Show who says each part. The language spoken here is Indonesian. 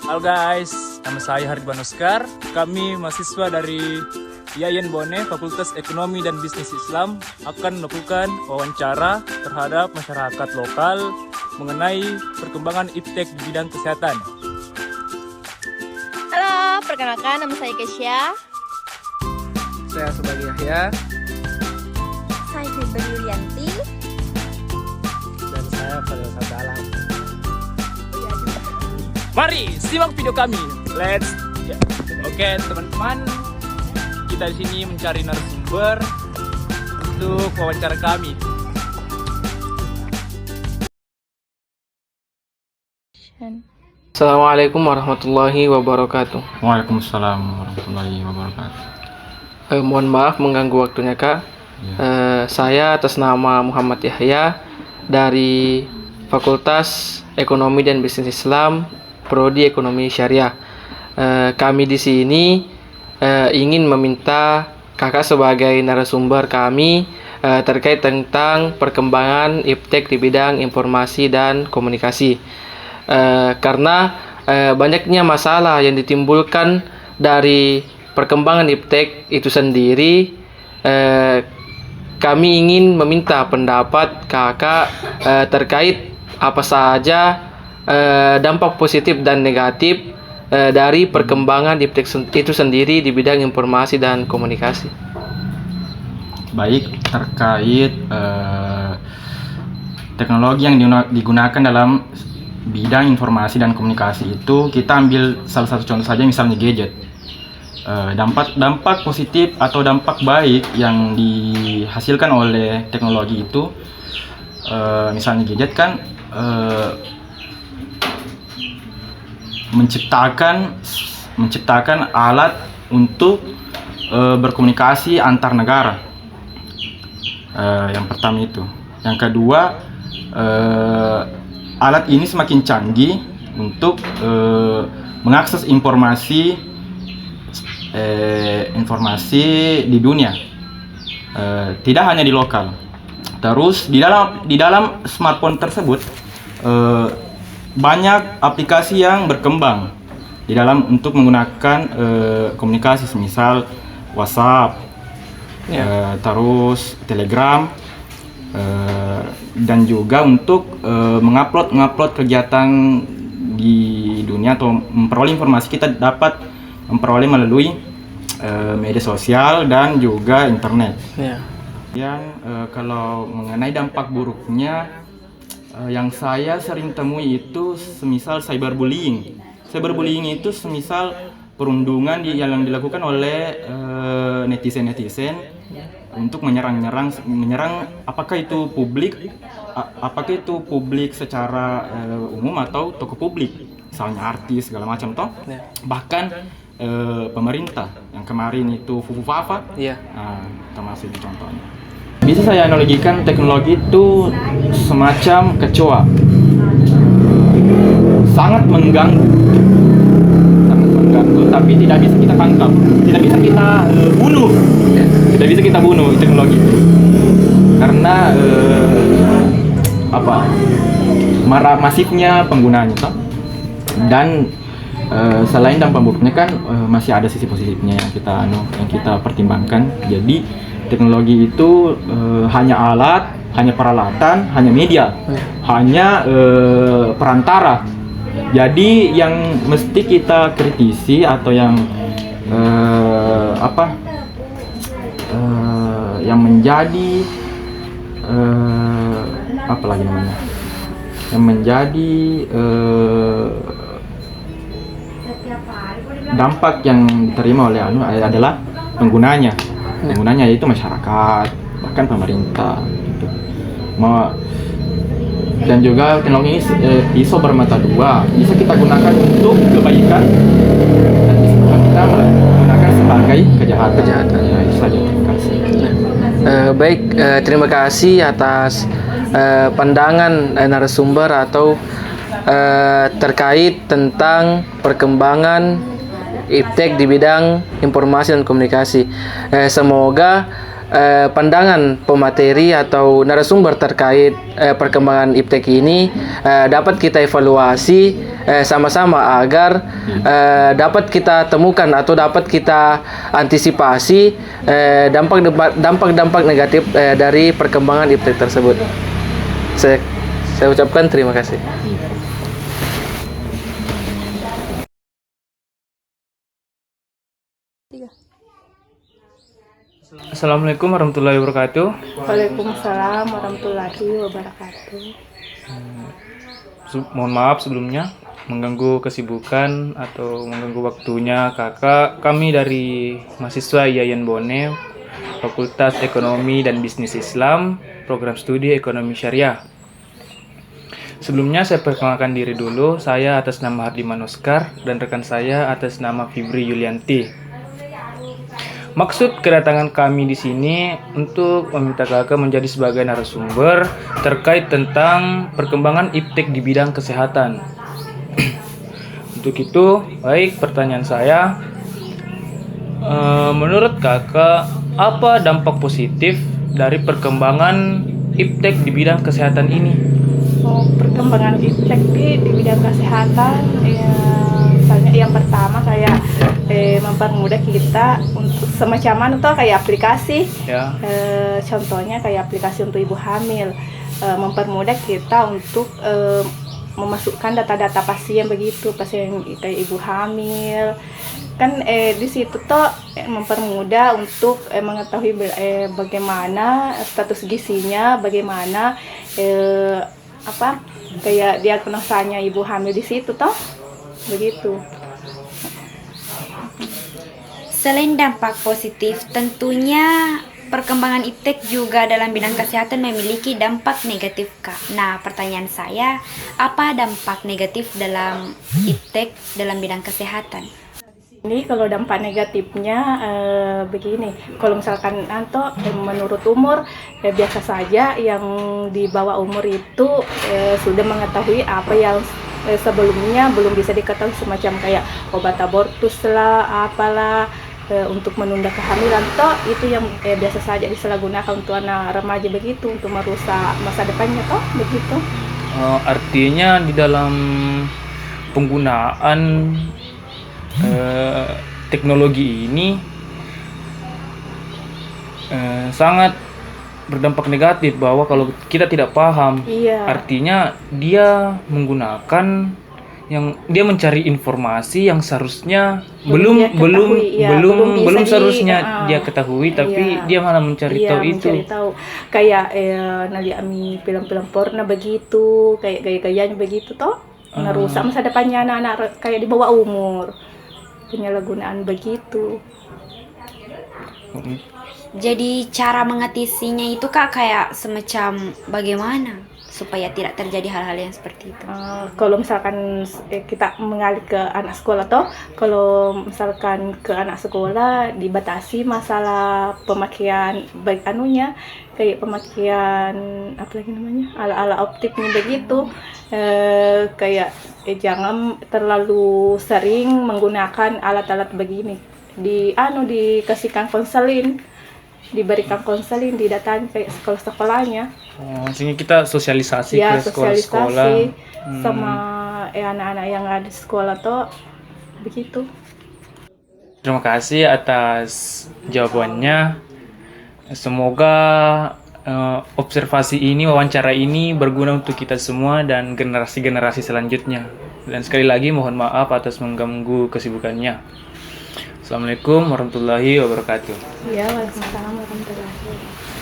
Speaker 1: Halo guys, nama saya Hariban Oscar. Kami mahasiswa dari IAIN Bone, Fakultas Ekonomi dan Bisnis Islam, akan melakukan wawancara terhadap masyarakat lokal mengenai perkembangan iptek di bidang kesehatan.
Speaker 2: Halo, perkenalkan nama saya Kesya.
Speaker 3: Saya sebagai Yahya.
Speaker 2: Saya Fitri Yulianti.
Speaker 3: Dan saya Fadil Sadalam.
Speaker 1: Mari simak video kami. Let's. Oke, teman-teman, kita di sini mencari narasumber untuk wawancara kami.
Speaker 3: Assalamualaikum warahmatullahi wabarakatuh.
Speaker 4: Waalaikumsalam warahmatullahi wabarakatuh.
Speaker 3: Mohon maaf mengganggu waktunya Kak. Saya atas nama Muhammad Yahya dari Fakultas Ekonomi dan Bisnis Islam, Prodi Ekonomi Syariah. Kami di sini ingin meminta Kakak sebagai narasumber kami terkait tentang perkembangan iptek di bidang informasi dan komunikasi. Karena banyaknya masalah yang ditimbulkan dari perkembangan iptek itu sendiri, kami ingin meminta pendapat Kakak terkait apa saja dampak positif dan negatif dari perkembangan iptek itu sendiri di bidang informasi dan komunikasi.
Speaker 4: Baik, terkait teknologi yang digunakan dalam bidang informasi dan komunikasi itu, kita ambil salah satu contoh saja, misalnya gadget. Dampak positif atau dampak baik yang dihasilkan oleh teknologi itu, misalnya gadget kan menciptakan alat untuk berkomunikasi antar negara. Yang pertama itu. Yang kedua, alat ini semakin canggih untuk mengakses informasi di dunia, tidak hanya di lokal. Terus di dalam smartphone tersebut banyak aplikasi yang berkembang di dalam untuk menggunakan komunikasi, semisal WhatsApp, terus Telegram, dan juga untuk mengupload kegiatan di dunia atau memperoleh informasi, kita dapat memperoleh melalui media sosial dan juga internet. Yang kalau mengenai dampak buruknya, yang saya sering temui itu semisal cyberbullying. Cyberbullying itu semisal perundungan yang dilakukan oleh netizen untuk menyerang apakah itu publik secara umum atau tokoh publik, misalnya artis segala macam toh. Bahkan pemerintah yang kemarin itu Fufu Fafa, termasuk contohnya. Bisa saya analogikan teknologi itu semacam kecoa, sangat mengganggu, tapi tidak bisa kita tangkap, tidak bisa kita bunuh teknologi itu, karena masifnya penggunanya toh. Dan selain dampak buruknya kan masih ada sisi positifnya yang kita pertimbangkan. Jadi teknologi itu hanya alat, hanya peralatan, hanya media, hanya perantara. Jadi yang mesti kita kritisi atau yang yang menjadi yang menjadi dampak yang diterima oleh adalah penggunanya yaitu masyarakat, bahkan pemerintah gitu. Dan juga teknologi ini pisau bermata dua, bisa kita gunakan untuk kebaikan dan bisa kita gunakan sebagai kejahatan. Ya, itu saja. Terima kasih.
Speaker 3: Baik, terima kasih atas pandangan narasumber atau terkait tentang perkembangan iptek di bidang informasi dan komunikasi. Semoga pandangan pemateri atau narasumber terkait perkembangan iptek ini dapat kita evaluasi sama-sama agar dapat kita temukan atau dapat kita antisipasi dampak-dampak negatif dari perkembangan iptek tersebut. Saya ucapkan terima kasih.
Speaker 1: Assalamualaikum warahmatullahi wabarakatuh.
Speaker 5: Waalaikumsalam warahmatullahi wabarakatuh.
Speaker 1: Mohon maaf sebelumnya mengganggu kesibukan atau mengganggu waktunya kakak. Kami dari mahasiswa Yayan Bone, Fakultas Ekonomi dan Bisnis Islam, Program Studi Ekonomi Syariah. Sebelumnya saya perkenalkan diri dulu. Saya atas nama Hardiman Oscar dan rekan saya atas nama Fibri Yulianti. Maksud kedatangan kami di sini untuk meminta kakak menjadi sebagai narasumber terkait tentang perkembangan iptek di bidang kesehatan. Untuk itu, baik pertanyaan saya, menurut kakak apa dampak positif dari perkembangan iptek di bidang kesehatan ini?
Speaker 5: Perkembangan iptek di bidang kesehatan, ya, misalnya yang pertama kayak mempermudah kita untuk semacam atau kayak aplikasi,
Speaker 1: Ya.
Speaker 5: Contohnya kayak aplikasi untuk ibu hamil, mempermudah kita untuk memasukkan data-data pasien begitu, pasien kayak ibu hamil kan di situ toh mempermudah untuk mengetahui bagaimana status gizinya, bagaimana kayak diagnosanya ibu hamil di situ toh begitu.
Speaker 6: Selain dampak positif, tentunya perkembangan iptek juga dalam bidang kesehatan memiliki dampak negatif, Kak. Nah, pertanyaan saya, apa dampak negatif dalam iptek dalam bidang kesehatan?
Speaker 5: Ini kalau dampak negatifnya begini, kalau misalkan menurut umur biasa saja yang di bawah umur itu sudah mengetahui apa yang sebelumnya belum bisa diketahui, semacam kayak obat abortus lah, apalah untuk menunda kehamilan, toh itu yang biasa saja disalahgunakan untuk anak remaja begitu, untuk merusak masa depannya toh begitu.
Speaker 1: Artinya di dalam penggunaan teknologi ini sangat berdampak negatif, bahwa kalau kita tidak paham,
Speaker 5: Iya.
Speaker 1: artinya dia menggunakan dia mencari informasi yang seharusnya
Speaker 5: Belum bisa
Speaker 1: seharusnya dia ketahui, tapi
Speaker 5: iya.
Speaker 1: dia malah mencari tahu itu.
Speaker 5: Mencari tahu. Kayak nali ami film-film porno begitu, kayak gaya-gayanya begitu toh, merusak masa depannya anak-anak kayak di bawah umur. Penyalahgunaan begitu.
Speaker 6: Jadi cara mengatasinya itu, Kak, kayak semacam bagaimana supaya tidak terjadi hal-hal yang seperti itu?
Speaker 5: Kalau misalkan kita mengalih ke anak sekolah toh, kalau misalkan ke anak sekolah dibatasi masalah pemakaian baik kayak pemakaian apa lagi namanya, ala-ala optiknya begitu, kayak jangan terlalu sering menggunakan alat-alat begini, dikasihkan konselin, diberikan konselin, didatangi kayak sekolah-sekolahnya.
Speaker 1: Sehingga kita sosialisasi
Speaker 5: Ya,
Speaker 1: ke sekolah-sekolah.
Speaker 5: sama anak-anak yang ada di sekolah tuh begitu.
Speaker 1: Terima kasih atas jawabannya. Semoga observasi ini, wawancara ini berguna untuk kita semua dan generasi-generasi selanjutnya. Dan sekali lagi mohon maaf atas mengganggu kesibukannya. Assalamualaikum warahmatullahi wabarakatuh.
Speaker 5: Ya, waalaikumsalam warahmatullahi wabarakatuh.